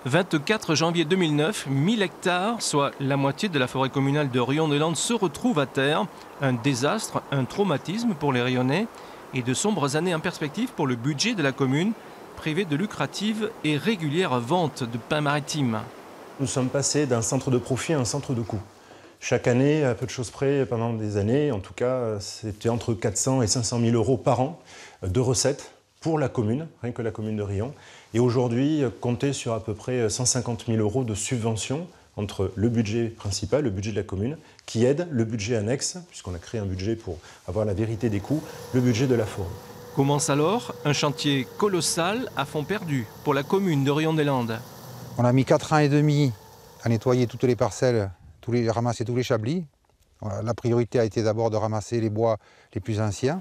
24 janvier 2009, 1000 hectares, soit la moitié de la forêt communale de Rion-des-Landes, se retrouvent à terre. Un désastre, un traumatisme pour les Rionnais et de sombres années en perspective pour le budget de la commune, privée de lucratives et régulières ventes de pins maritimes. Nous sommes passés d'un centre de profit à un centre de coût. Chaque année, à peu de choses près, pendant des années, en tout cas, c'était entre 400 et 500 000 euros par an de recettes pour la commune, rien que la commune de Rion. Et aujourd'hui, compter sur à peu près 150 000 euros de subventions entre le budget principal, le budget de la commune, qui aide le budget annexe, puisqu'on a créé un budget pour avoir la vérité des coûts, le budget de la forêt. Commence alors un chantier colossal à fond perdu pour la commune de Rion-des-Landes. On a mis 4 ans et demi à nettoyer toutes les parcelles, ramasser tous les chablis. La priorité a été d'abord de ramasser les bois les plus anciens.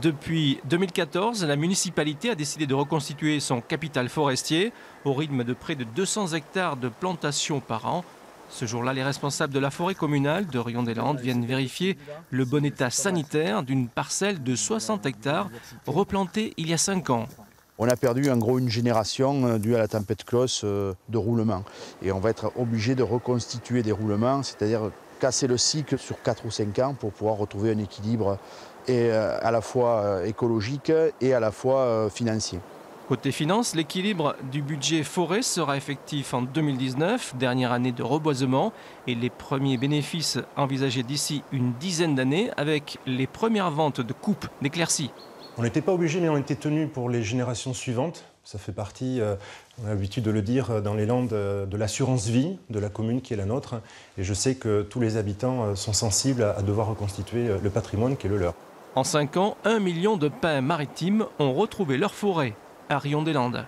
Depuis 2014, la municipalité a décidé de reconstituer son capital forestier au rythme de près de 200 hectares de plantations par an. Ce jour-là, les responsables de la forêt communale de Rion-des-Landes viennent vérifier le bon état sanitaire d'une parcelle de 60 hectares replantée il y a 5 ans. On a perdu en gros une génération due à la tempête Klaus de roulement. Et on va être obligé de reconstituer des roulements, c'est-à-dire casser le cycle sur 4 ou 5 ans pour pouvoir retrouver un équilibre et à la fois écologique et à la fois financier. Côté finances, l'équilibre du budget forêt sera effectif en 2019, dernière année de reboisement, et les premiers bénéfices envisagés d'ici une dizaine d'années avec les premières ventes de coupes d'éclaircies. On n'était pas obligé, mais on était tenu pour les générations suivantes. Ça fait partie, on a l'habitude de le dire, dans les Landes, de l'assurance vie de la commune qui est la nôtre. Et je sais que tous les habitants sont sensibles à devoir reconstituer le patrimoine qui est le leur. En 5 ans, 1 million de pins maritimes ont retrouvé leur forêt à Rion-des-Landes.